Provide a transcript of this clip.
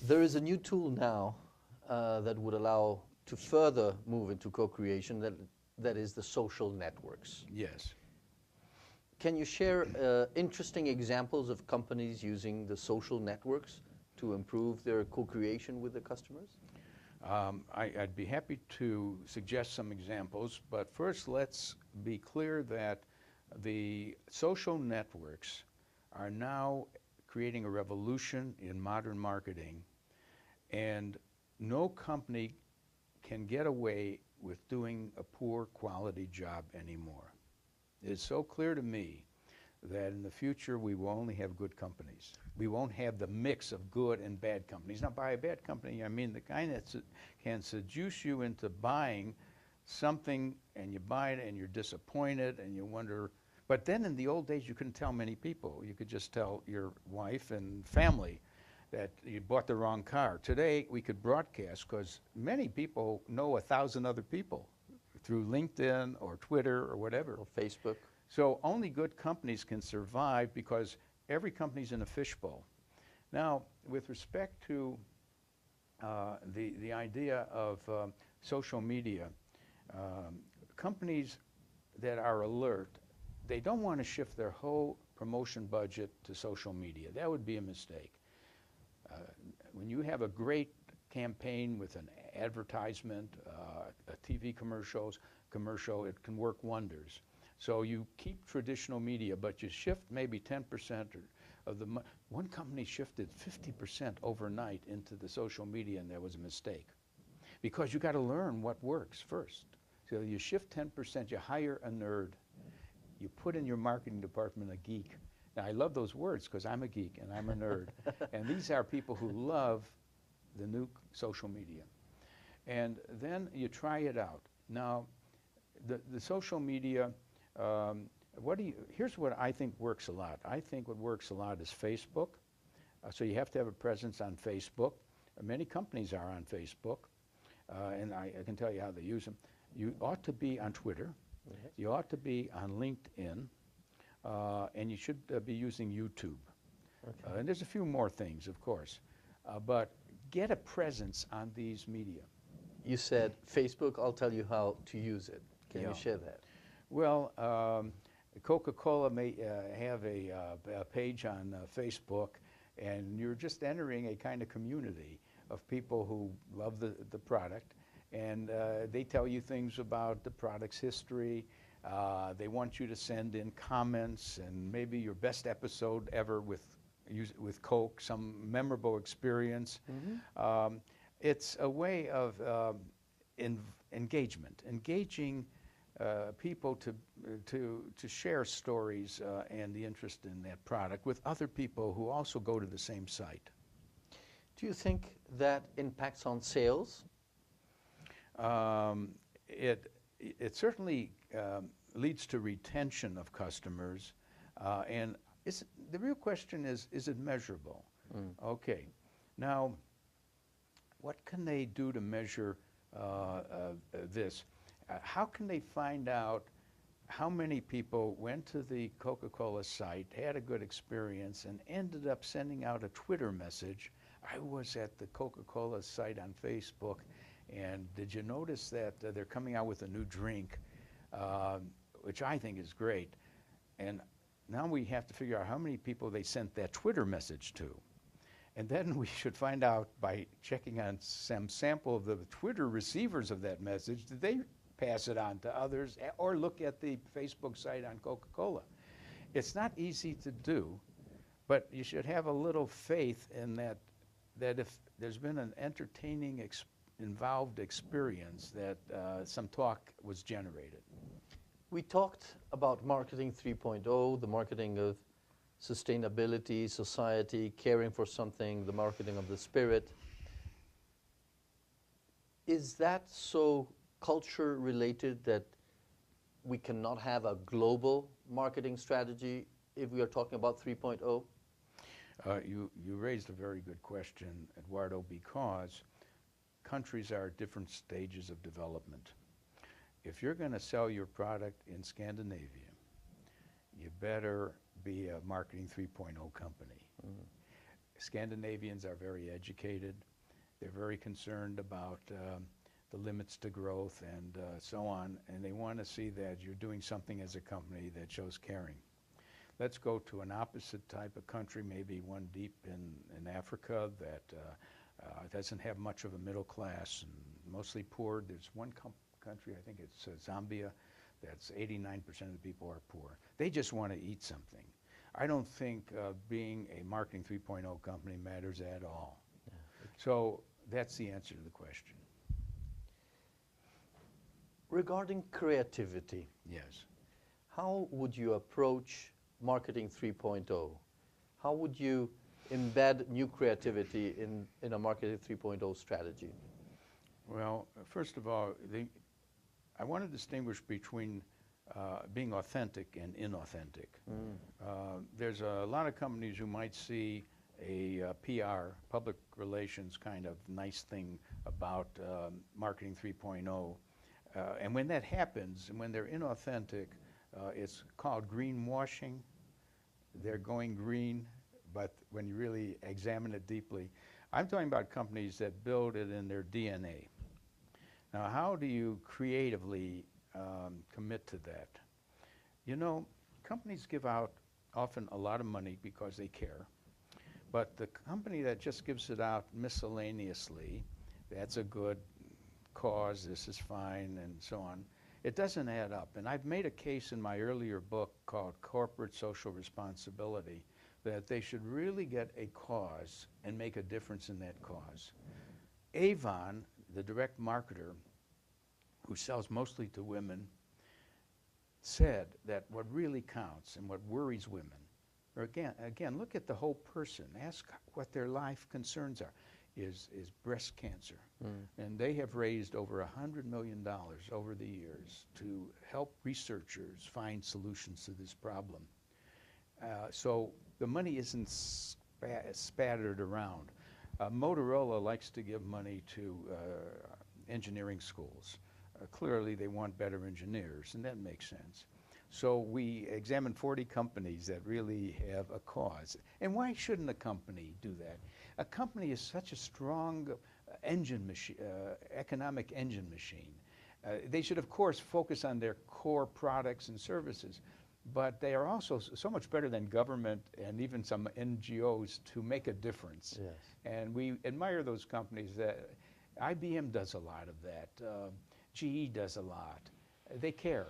There is a new tool now that would allow to further move into co-creation, that is the social networks. Yes. Can you share interesting examples of companies using the social networks to improve their co-creation with the customers? I'd be happy to suggest some examples, but first let's be clear that the social networks are now creating a revolution in modern marketing, and no company can get away with doing a poor quality job anymore. It's so clear to me that in the future we will only have good companies. We won't have the mix of good and bad companies. Now, by a bad company, I mean the kind that can seduce you into buying something, and you buy it and you're disappointed and you wonder. But then in the old days, you couldn't tell many people. You could just tell your wife and family that you bought the wrong car. Today, we could broadcast because many people know 1,000 other people through LinkedIn or Twitter or whatever. Or Facebook. So only good companies can survive because every company's in a fishbowl. Now, with respect to the idea of social media, companies that are alert, they don't want to shift their whole promotion budget to social media. That would be a mistake. When you have a great campaign with an advertisement, a TV commercial, it can work wonders. So you keep traditional media, but you shift maybe 10% of the money. One company shifted 50% overnight into the social media, and there was a mistake. Because you got to learn what works first. So you shift 10%, you hire a nerd, you put in your marketing department a geek. Now, I love those words because I'm a geek and I'm a nerd. And these are people who love the new social media. And then you try it out. Now, the social media, here's what I think works a lot. I think what works a lot is Facebook. So you have to have a presence on Facebook. Many companies are on Facebook, and I can tell you how they use them. You ought to be on Twitter. Yes. You ought to be on LinkedIn, and you should be using YouTube. Okay. And there's a few more things, of course, but get a presence on these media. You said Facebook. I'll tell you how to use it. Can you share that? Well, Coca-Cola may have a page on Facebook, and you're just entering a kind of community of people who love the product, and they tell you things about the product's history. They want you to send in comments and maybe your best episode ever with Coke, some memorable experience. Mm-hmm. It's a way of engaging people to share stories and the interest in that product with other people who also go to the same site. Do you think that impacts on sales? It certainly leads to retention of customers, and the real question is it measurable? Okay, now what can they do to measure this? How can they find out how many people went to the Coca-Cola site, had a good experience, and ended up sending out a Twitter message? I was at the Coca-Cola site on Facebook, and did you notice that they're coming out with a new drink, which I think is great. And now we have to figure out how many people they sent that Twitter message to. And then we should find out by checking on some sample of the Twitter receivers of that message, did they pass it on to others, or look at the Facebook site on Coca-Cola? It's not easy to do, but you should have a little faith in that if there's been an entertaining, involved experience, that some talk was generated. We talked about marketing 3.0, the marketing of sustainability, society, caring for something, the marketing of the spirit. Is that so culture related that we cannot have a global marketing strategy if we are talking about 3.0? You raised a very good question, Eduardo, because countries are at different stages of development. If you're going to sell your product in Scandinavia, you better be a marketing 3.0 company. Scandinavians are very educated. They're very concerned about the limits to growth and so on, and they want to see that you're doing something as a company that shows caring. Let's go to an opposite type of country, maybe one deep in Africa that doesn't have much of a middle class and mostly poor. There's one country, I think it's Zambia, that's 89% of the people are poor. They just want to eat something. I don't think being a Marketing 3.0 company matters at all. Yeah. So that's the answer to the question. Regarding creativity, yes, how would you approach Marketing 3.0? How would you embed new creativity in a Marketing 3.0 strategy? Well, first of all, I want to distinguish between being authentic and inauthentic. There's a lot of companies who might see a PR, public relations kind of nice thing about Marketing 3.0. And when that happens, and when they're inauthentic, it's called greenwashing. They're going green, but when you really examine it deeply, I'm talking about companies that build it in their DNA. Now, how do you creatively commit to that? You know, companies give out often a lot of money because they care, but the company that just gives it out miscellaneously, that's a good cause, this is fine, and so on, it doesn't add up. And I've made a case in my earlier book called Corporate Social Responsibility that they should really get a cause and make a difference in that cause. Avon, the direct marketer who sells mostly to women, said that what really counts and what worries women, or again, look at the whole person, ask what their life concerns are, is breast cancer. And they have raised over $100 million over the years to help researchers find solutions to this problem. So the money isn't spattered around. Motorola likes to give money to engineering schools. Clearly they want better engineers, and that makes sense. So we examined 40 companies that really have a cause. And why shouldn't a company do that? A company is such a strong engine machine, economic engine machine. They should, of course, focus on their core products and services, but they are also so much better than government and even some NGOs to make a difference. Yes. And we admire those companies. IBM does a lot of that. GE does a lot. They care.